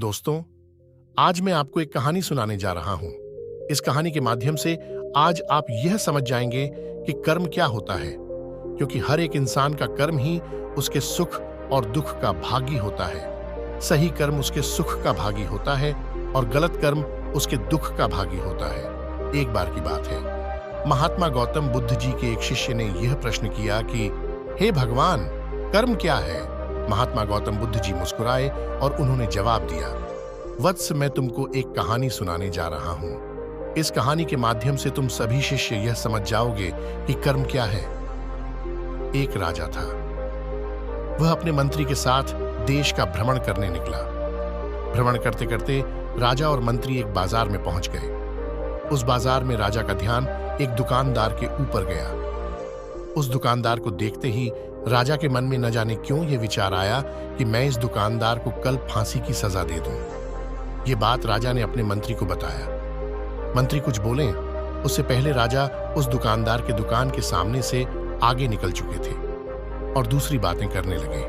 दोस्तों, आज मैं आपको एक कहानी सुनाने जा रहा हूं। इस कहानी के माध्यम से आज आप यह समझ जाएंगे कि कर्म क्या होता है, क्योंकि हर एक इंसान का कर्म ही उसके सुख और दुख का भागी होता है। सही कर्म उसके सुख का भागी होता है और गलत कर्म उसके दुख का भागी होता है। एक बार की बात है, महात्मा गौतम बुद्ध जी के एक शिष्य ने यह प्रश्न किया कि हे भगवान, कर्म क्या है? महात्मा गौतम बुद्ध जी मुस्कुराए और उन्होंने जवाब दिया, वत्स, मैं तुमको एक कहानी सुनाने जा रहा हूं। इस कहानी के माध्यम से तुम सभी शिष्य यह समझ जाओगे कि कर्म क्या है। एक राजा था। वह अपने मंत्री के साथ देश का भ्रमण करने निकला। भ्रमण करते करते राजा और मंत्री एक बाजार में पहुंच गए। उस बाजार में राजा का ध्यान एक दुकानदार के ऊपर गया। उस दुकानदार को देखते ही राजा के मन में न जाने क्यों यह विचार आया कि मैं इस दुकानदार को कल फांसी की सजा दे दूं। यह बात राजा ने अपने मंत्री को बताया। मंत्री कुछ बोले उससे पहले राजा उस दुकानदार के दुकान के सामने से आगे निकल चुके थे और दूसरी बातें करने लगे।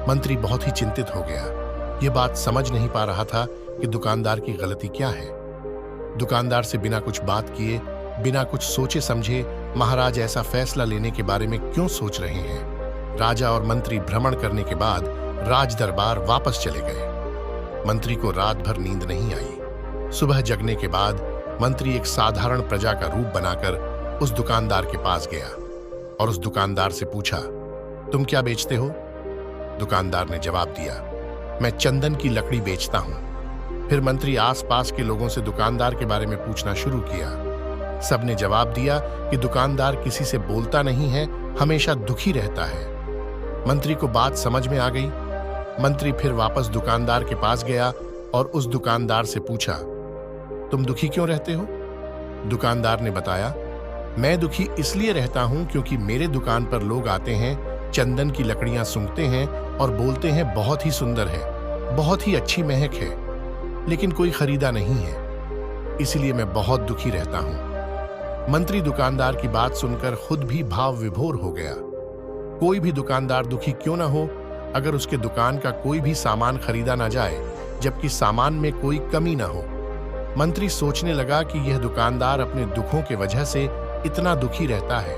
मंत्री बहुत ही चिंतित हो गया। यह बात समझ नहीं पा रहा था कि दुकानदार की गलती क्या है। दुकानदार से बिना कुछ बात किए, बिना कुछ सोचे समझे महाराज ऐसा फैसला लेने के बारे में क्यों सोच रहे हैं? राजा और मंत्री भ्रमण करने के बाद राज दरबार वापस चले गए। मंत्री को रात भर नींद नहीं आई। सुबह जगने के बाद मंत्री एक साधारण प्रजा का रूप बनाकर उस दुकानदार के पास गया और उस दुकानदार से पूछा, तुम क्या बेचते हो? दुकानदार ने जवाब दिया, मैं चंदन की लकड़ी बेचता हूं। फिर मंत्री आसपास के लोगों से दुकानदार के बारे में पूछना शुरू किया। सबने जवाब दिया कि दुकानदार किसी से बोलता नहीं है, हमेशा दुखी रहता है। मंत्री को बात समझ में आ गई। मंत्री फिर वापस दुकानदार के पास गया और उस दुकानदार से पूछा, तुम दुखी क्यों रहते हो? दुकानदार ने बताया, मैं दुखी इसलिए रहता हूं क्योंकि मेरे दुकान पर लोग आते हैं, चंदन की लकड़ियां सूंघते हैं और बोलते हैं बहुत ही सुंदर है, बहुत ही अच्छी महक है, लेकिन कोई खरीदा नहीं है, इसलिए मैं बहुत दुखी रहता हूं। मंत्री दुकानदार की बात सुनकर खुद भी भाव विभोर हो गया। कोई भी दुकानदार दुखी क्यों ना हो अगर उसके दुकान का कोई भी सामान खरीदा ना जाए, जबकि सामान में कोई कमी ना हो। मंत्री सोचने लगा कि यह दुकानदार अपने दुखों के वजह से इतना दुखी रहता है,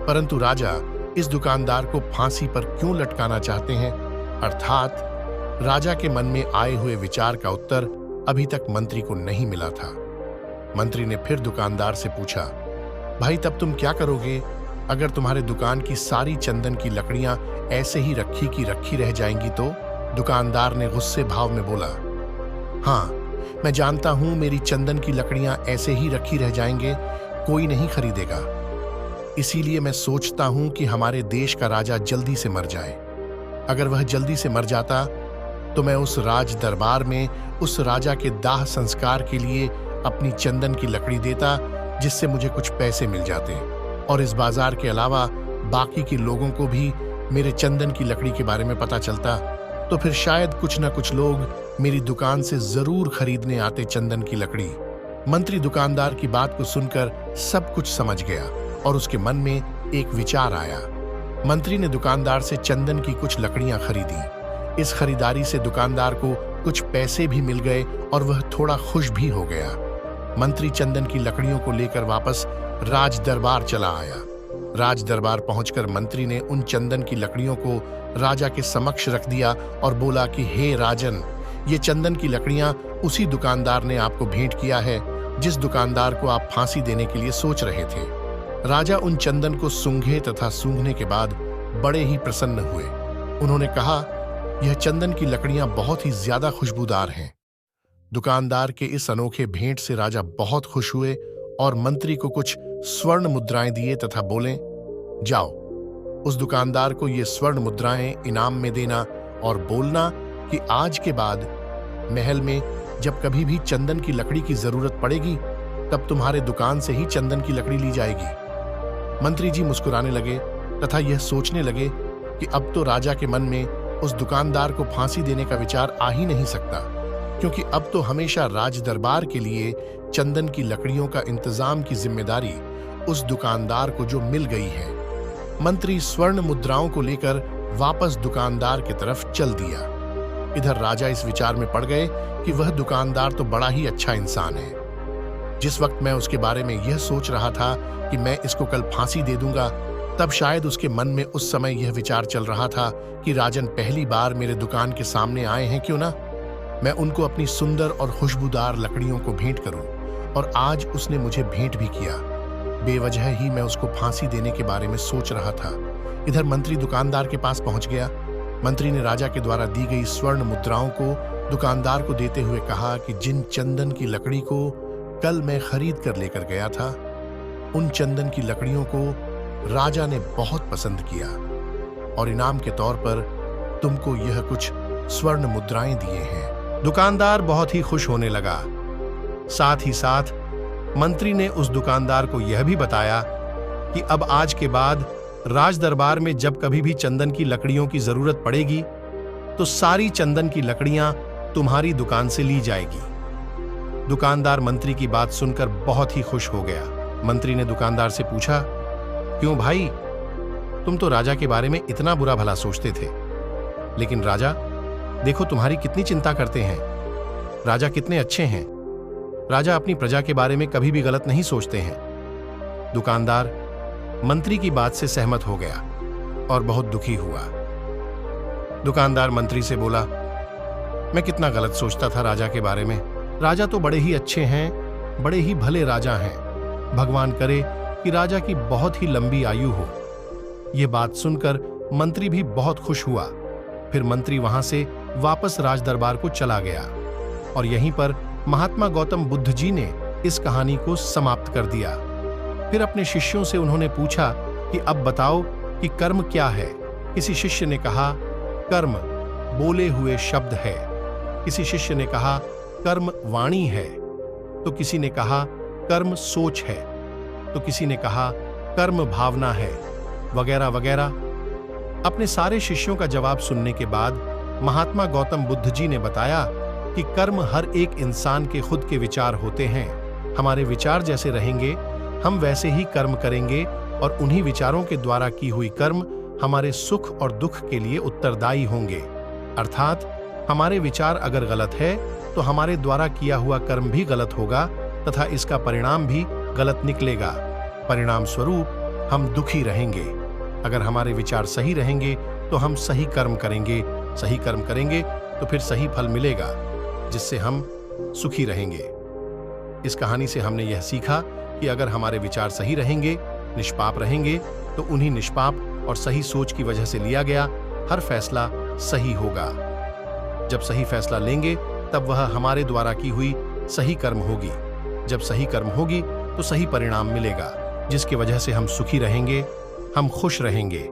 परंतु राजा इस दुकानदार को फांसी पर क्यों लटकाना चाहते हैं? अर्थात राजा के मन में आए हुए विचार का उत्तर अभी तक मंत्री को नहीं मिला था। मंत्री ने फिर दुकानदार से पूछा, भाई, तब तुम क्या करोगे अगर तुम्हारे दुकान की सारी चंदन की लकड़ियां ऐसे ही रखी की रखी रह जाएंगी तो? दुकानदार ने गुस्से भाव में बोला, हाँ, मैं जानता हूं मेरी चंदन की लकड़ियां ऐसे ही रखी रह जाएंगे, कोई नहीं खरीदेगा। इसीलिए मैं सोचता हूं कि हमारे देश का राजा जल्दी से मर जाए। अगर वह जल्दी से मर जाता तो मैं उस राज दरबार में उस राजा के दाह संस्कार के लिए अपनी चंदन की लकड़ी देता, जिससे मुझे कुछ पैसे मिल जाते और इस बाजार के अलावा बाकी के लोगों को भी मेरे चंदन की लकड़ी के बारे में पता चलता, तो फिर शायद कुछ न कुछ लोग मेरी दुकान से जरूर खरीदने आते चंदन की लकड़ी। मंत्री दुकानदार की बात को सुनकर सब कुछ समझ गया और उसके मन में एक विचार आया। मंत्री ने दुकानदार से चंदन की कुछ लकड़ियां खरीदी। इस खरीदारी से दुकानदार को कुछ पैसे भी मिल गए और वह थोड़ा खुश भी हो गया। मंत्री चंदन की लकड़ियों को लेकर वापस राज दरबार चला आया। राज दरबार पहुंचकर मंत्री ने उन चंदन की लकड़ियों को राजा के समक्ष रख दिया और बोला कि हे राजन, ये चंदन की लकड़ियां उसी दुकानदार ने आपको भेंट किया है जिस दुकानदार को आप फांसी देने के लिए सोच रहे थे। राजा उन चंदन को सूंघे तथा सूंघने के बाद बड़े ही प्रसन्न हुए। उन्होंने कहा, यह चंदन की लकड़ियां बहुत ही ज्यादा खुशबूदार हैं। दुकानदार के इस अनोखे भेंट से राजा बहुत खुश हुए और मंत्री को कुछ स्वर्ण मुद्राएं दिए तथा बोले, जाओ, उस दुकानदार को ये स्वर्ण मुद्राएं इनाम में देना और बोलना कि आज के बाद महल में जब कभी भी चंदन की लकड़ी की जरूरत पड़ेगी तब तुम्हारे दुकान से ही चंदन की लकड़ी ली जाएगी। मंत्री जी मुस्कुराने लगे तथा यह सोचने लगे कि अब तो राजा के मन में उस दुकानदार को फांसी देने का विचार आ ही नहीं सकता, क्योंकि अब तो हमेशा राज दरबार के लिए चंदन की लकड़ियों का इंतजाम की जिम्मेदारी उस दुकानदार को जो मिल गई है। मंत्री स्वर्ण मुद्राओं को लेकर वापस दुकानदार की तरफ चल दिया। इधर राजा इस विचार में पड़ गए कि वह दुकानदार तो बड़ा ही अच्छा इंसान है। जिस वक्त मैं उसके बारे में यह सोच रहा था कि मैं इसको कल फांसी दे दूंगा, तब शायद उसके मन में उस समय यह विचार चल रहा था कि राजन पहली बार मेरे दुकान के सामने आए हैं, क्यों ना मैं उनको अपनी सुंदर और खुशबूदार लकड़ियों को भेंट करूं। और आज उसने मुझे भेंट भी किया। बेवजह ही मैं उसको फांसी देने के बारे में सोच रहा था। इधर मंत्री दुकानदार के पास पहुंच गया। मंत्री ने राजा के द्वारा दी गई स्वर्ण मुद्राओं को दुकानदार को देते हुए कहा कि जिन चंदन की लकड़ी को कल मैं खरीद कर लेकर गया था, उन चंदन की लकड़ियों को राजा ने बहुत पसंद किया और इनाम के तौर पर तुमको यह कुछ स्वर्ण मुद्राएं दिए हैं। दुकानदार बहुत ही खुश होने लगा। साथ ही साथ मंत्री ने उस दुकानदार को यह भी बताया कि अब आज के बाद राज दरबार में जब कभी भी चंदन की लकड़ियों की जरूरत पड़ेगी तो सारी चंदन की लकड़ियां तुम्हारी दुकान से ली जाएगी। दुकानदार मंत्री की बात सुनकर बहुत ही खुश हो गया। मंत्री ने दुकानदार से पूछा, क्यों भाई, तुम तो राजा के बारे में इतना बुरा भला सोचते थे, लेकिन राजा देखो तुम्हारी कितनी चिंता करते हैं। राजा कितने अच्छे हैं। राजा अपनी प्रजा के बारे में कभी भी गलत नहीं सोचते हैं। दुकानदार मंत्री की बात से सहमत हो गया और बहुत दुखी हुआ। दुकानदार मंत्री से बोला, मैं कितना गलत सोचता था राजा के बारे में। राजा तो बड़े ही अच्छे हैं, बड़े ही भले राजा हैं। भगवान करे कि राजा की बहुत ही लंबी आयु हो। यह बात सुनकर मंत्री भी बहुत खुश हुआ। फिर मंत्री वहां से वापस राज दरबार को चला गया और यहीं पर महात्मा गौतम बुद्ध जी ने इस कहानी को समाप्त कर दिया। फिर अपने शिष्यों से उन्होंने पूछा कि अब बताओ कि कर्म क्या है। किसी शिष्य ने कहा, कर्म बोले हुए शब्द है। किसी शिष्य ने कहा, कर्म वाणी है। तो किसी ने कहा, कर्म सोच है। तो किसी ने कहा, कर्म भावना है, वगैरह वगैरह। अपने सारे शिष्यों का जवाब सुनने के बाद महात्मा गौतम बुद्ध जी ने बताया कि कर्म हर एक इंसान के खुद के विचार होते हैं। हमारे विचार जैसे रहेंगे, हम वैसे ही कर्म करेंगे और उन्हीं विचारों के द्वारा की हुई कर्म हमारे सुख और दुख के लिए उत्तरदायी होंगे। अर्थात हमारे विचार अगर गलत है तो हमारे द्वारा किया हुआ कर्म भी गलत होगा तथा इसका परिणाम भी गलत निकलेगा। परिणाम स्वरूप हम दुखी रहेंगे। अगर हमारे विचार सही रहेंगे तो हम सही कर्म करेंगे। सही कर्म करेंगे तो फिर सही फल मिलेगा, जिससे हम सुखी रहेंगे। इस कहानी से हमने यह सीखा कि अगर हमारे विचार सही रहेंगे, निष्पाप रहेंगे, तो उन्हीं निष्पाप और सही सोच की वजह से लिया गया हर फैसला सही होगा। जब सही फैसला लेंगे तब वह हमारे द्वारा की हुई सही कर्म होगी। जब सही कर्म होगी तो सही परिणाम मिलेगा, जिसकी वजह से हम सुखी रहेंगे, हम खुश रहेंगे।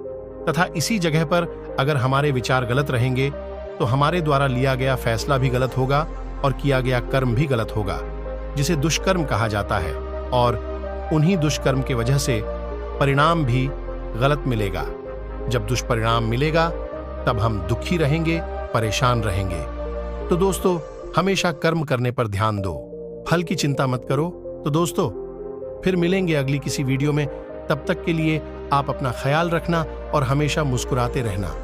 तथा इसी जगह पर अगर हमारे विचार गलत रहेंगे तो हमारे द्वारा लिया गया फैसला भी गलत होगा और किया गया कर्म भी गलत होगा, जिसे दुष्कर्म कहा जाता है। और उन्हीं दुष्कर्म के वजह से परिणाम भी गलत मिलेगा। जब दुष्परिणाम मिलेगा तब हम दुखी रहेंगे, परेशान रहेंगे। तो दोस्तों, हमेशा कर्म करने पर ध्यान दो, फल की चिंता मत करो। तो दोस्तों, फिर मिलेंगे अगली किसी वीडियो में। तब तक के लिए आप अपना ख्याल रखना और हमेशा मुस्कुराते रहना।